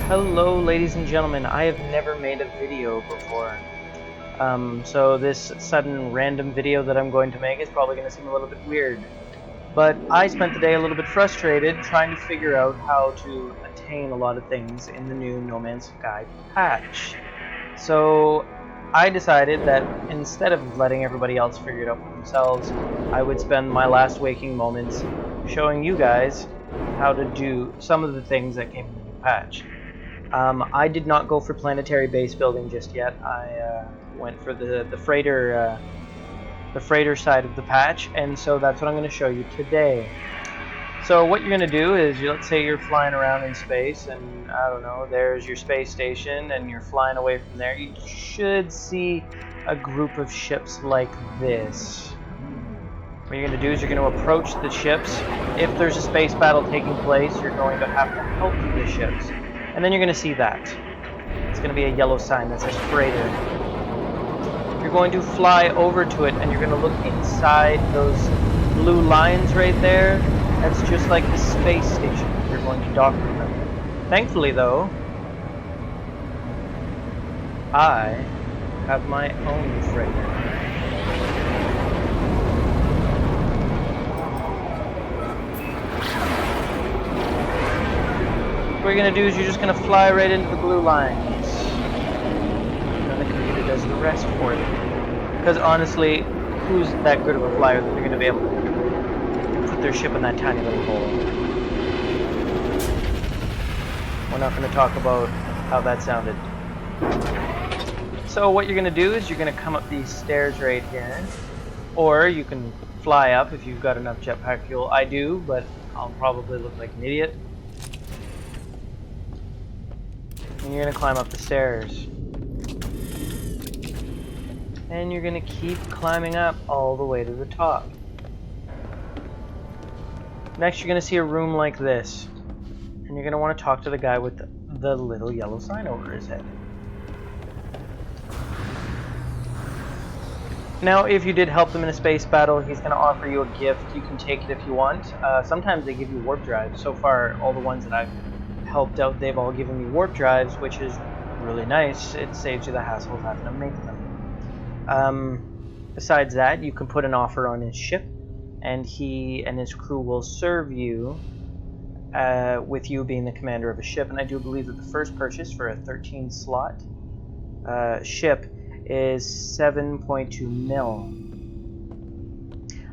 Hello, ladies and gentlemen. I have never made a video before. So this sudden random video that I'm going to make is probably going to seem a little bit weird. But I spent the day a little bit frustrated trying to figure out how to attain a lot of things in the new No Man's Sky patch. So I decided that instead of letting everybody else figure it out for themselves, I would spend my last waking moments showing you guys how to do some of the things that came in the new patch. I did not go for planetary base building just yet. I went for the freighter side of the patch, and so that's what I'm going to show you today. So what you're going to do is, let's say you're flying around in space, and I don't know, there's your space station, and you're flying away from there. You should see a group of ships like this. What you're going to do is you're going to approach the ships. If there's a space battle taking place, you're going to have to help the ships. And then you're going to see that. It's going to be a yellow sign that says freighter. You're going to fly over to it, and you're going to look inside those blue lines right there. That's just like the space station you're going to dock with them. Thankfully, though, I have my own freighter. What you're going to do is you're just going to fly right into the blue lines. And then the computer does the rest for you. Because honestly, who's that good of a flyer that they're going to be able to put their ship in that tiny little hole? We're not going to talk about how that sounded. So what you're going to do is you're going to come up these stairs right here. Or you can fly up if you've got enough jetpack fuel. I do, but I'll probably look like an idiot. And you're going to climb up the stairs. And you're going to keep climbing up all the way to the top. Next, you're going to see a room like this. And you're going to want to talk to the guy with the little yellow sign over his head. Now, if you did help them in a space battle, he's going to offer you a gift. You can take it if you want. Sometimes they give you warp drives. So far, all the ones that I've helped out, they've all given me warp drives, which is really nice. It saves you the hassle of having to make them. Besides that, you can put an offer on his ship, and he and his crew will serve you, with you being the commander of a ship. And I do believe that the first purchase for a 13 slot ship is 7.2 mil.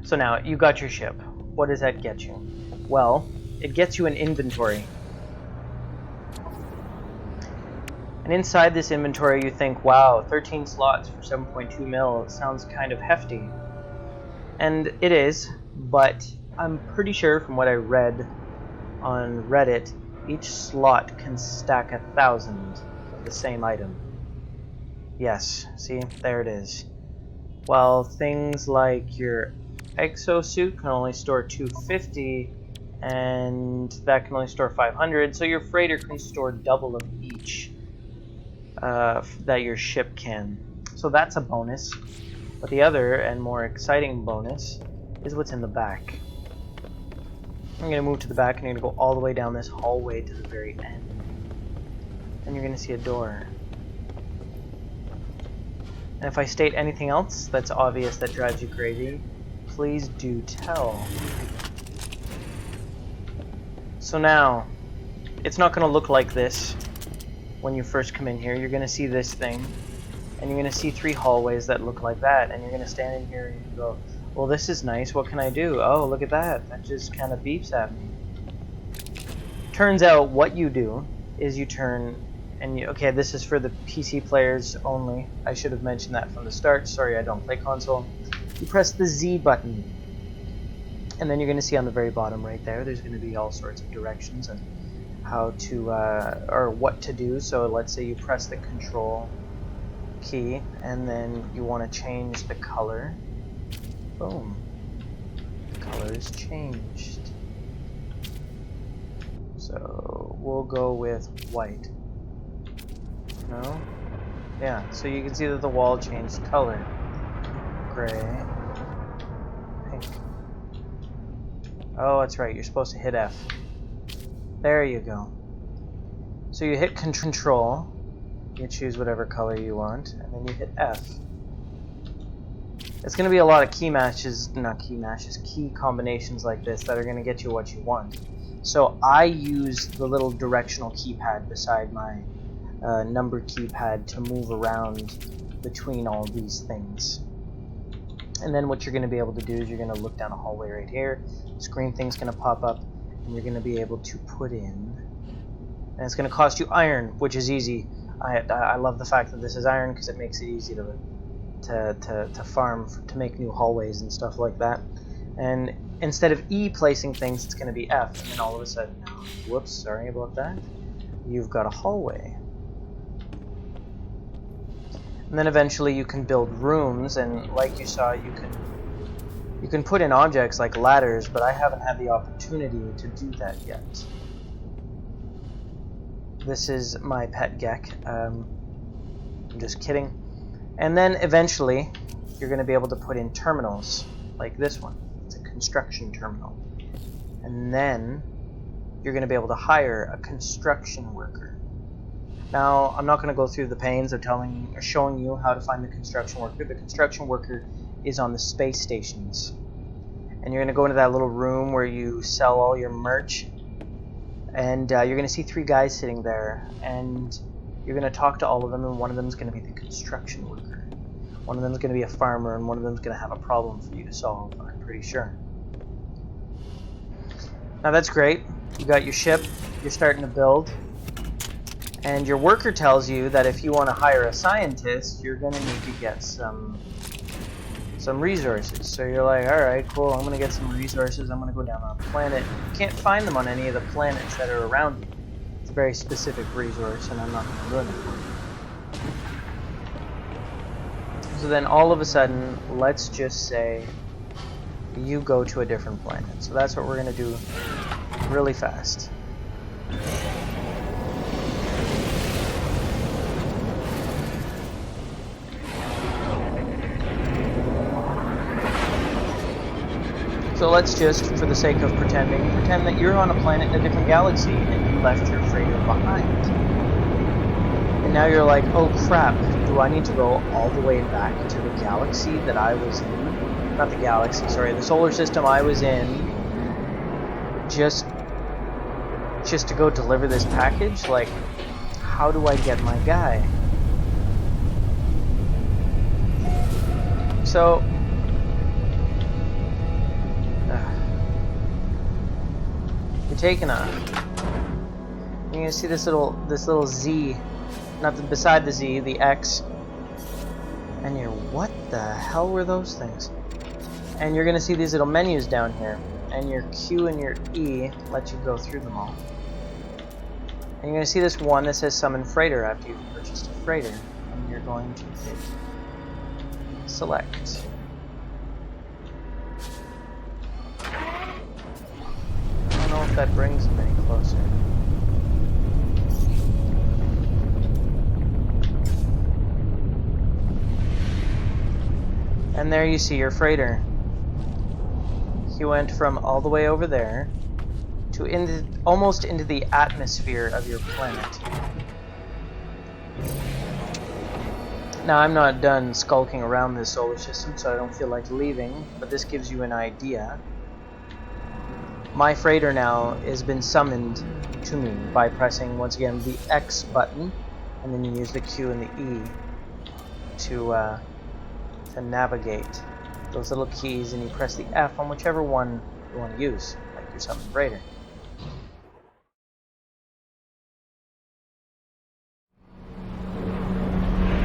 So now you got your ship. What does that get you? Well, it gets you an inventory. And inside this inventory you think, wow, 13 slots for 7.2 mil sounds kind of hefty. And it is, but I'm pretty sure from what I read on Reddit, each slot can stack 1,000 of the same item. Yes, see, there it is. While things like your exosuit can only store 250, and that can only store 500, so your freighter can store double of each. That your ship can. So that's a bonus. But the other and more exciting bonus is what's in the back. I'm going to move to the back and you're going to go all the way down this hallway to the very end. And you're going to see a door. And if I state anything else that's obvious that drives you crazy, please do tell. So now, it's not going to look like this. When you first come in here, you're going to see this thing, and you're going to see 3 hallways that look like that, and you're going to stand in here and go, well, this is nice, what can I do? Oh, look at that, that just kind of beeps at me. Turns out what you do is you turn, and okay, this is for the PC players only. I should have mentioned that from the start. Sorry, I don't play console. You press the Z button, and then you're going to see on the very bottom right there's going to be all sorts of directions and how to, or what to do. So let's say you press the control key and then you want to change the color. Boom. The color is changed. So we'll go with white. No? Yeah, so you can see that the wall changed color. Gray. Pink. Oh, that's right, you're supposed to hit F. There you go. So you hit Control, you choose whatever color you want, and then you hit F. It's going to be a lot of key combinations like this that are going to get you what you want. So I use the little directional keypad beside my number keypad to move around between all these things. And then what you're going to be able to do is you're going to look down a hallway right here, screen thing's going to pop up, and you're going to be able to put in, and it's going to cost you iron, which is easy. I love the fact that this is iron because it makes it easy to farm, to make new hallways and stuff like that. And instead of E placing things, it's going to be F, and then all of a sudden now, whoops, sorry about that, you've got a hallway. And then eventually you can build rooms, and like you saw, you can put in objects like ladders, but I haven't had the opportunity to do that yet. This is my pet Gek. I'm just kidding. And then eventually you're going to be able to put in terminals like this one. It's a construction terminal. And then you're going to be able to hire a construction worker. Now, I'm not going to go through the pains of showing you how to find the construction worker. The construction worker is on the space stations. And you're going to go into that little room where you sell all your merch. And you're going to see 3 guys sitting there. And you're going to talk to all of them, and one of them is going to be the construction worker. One of them is going to be a farmer, and one of them is going to have a problem for you to solve, I'm pretty sure. Now that's great. You got your ship. You're starting to build. And your worker tells you that if you want to hire a scientist, you're going to need to get some resources. So you're like, alright, cool, I'm going to get some resources, I'm going to go down on a planet. You can't find them on any of the planets that are around you. It's a very specific resource, and I'm not going to ruin it for you. So then all of a sudden, let's just say you go to a different planet. So that's what we're going to do really fast. So let's just, for the sake of pretend that you're on a planet in a different galaxy and you left your freighter behind. And now you're like, oh crap, do I need to go all the way back to the galaxy that I was in? Not the galaxy, sorry, the solar system I was in, just to go deliver this package? Like, how do I get my guy? So you're taking you're gonna see this little Z, beside the Z, the X, and you're, what the hell were those things? And you're gonna see these little menus down here, and your Q and your E let you go through them all. And you're gonna see this one that says summon freighter after you've purchased a freighter, and you're going to hit select. I don't know if that brings them any closer. And there you see your freighter. He went from all the way over there to almost into the atmosphere of your planet. Now, I'm not done skulking around this solar system, so I don't feel like leaving, but this gives you an idea. My freighter now has been summoned to me by pressing, once again, the X button, and then you use the Q and the E to navigate those little keys, and you press the F on whichever one you want to use, like your summon freighter.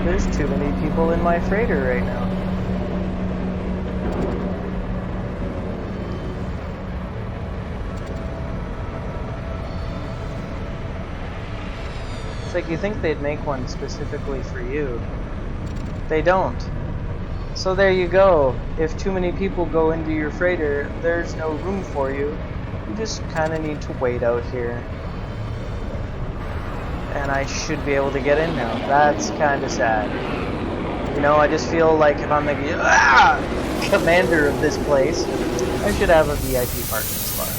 There's too many people in my freighter right now. It's like you think they'd make one specifically for you. They don't. So there you go. If too many people go into your freighter, there's no room for you. You just kind of need to wait out here. And I should be able to get in now. That's kind of sad. You know, I just feel like if I'm the commander of this place, I should have a VIP parking spot.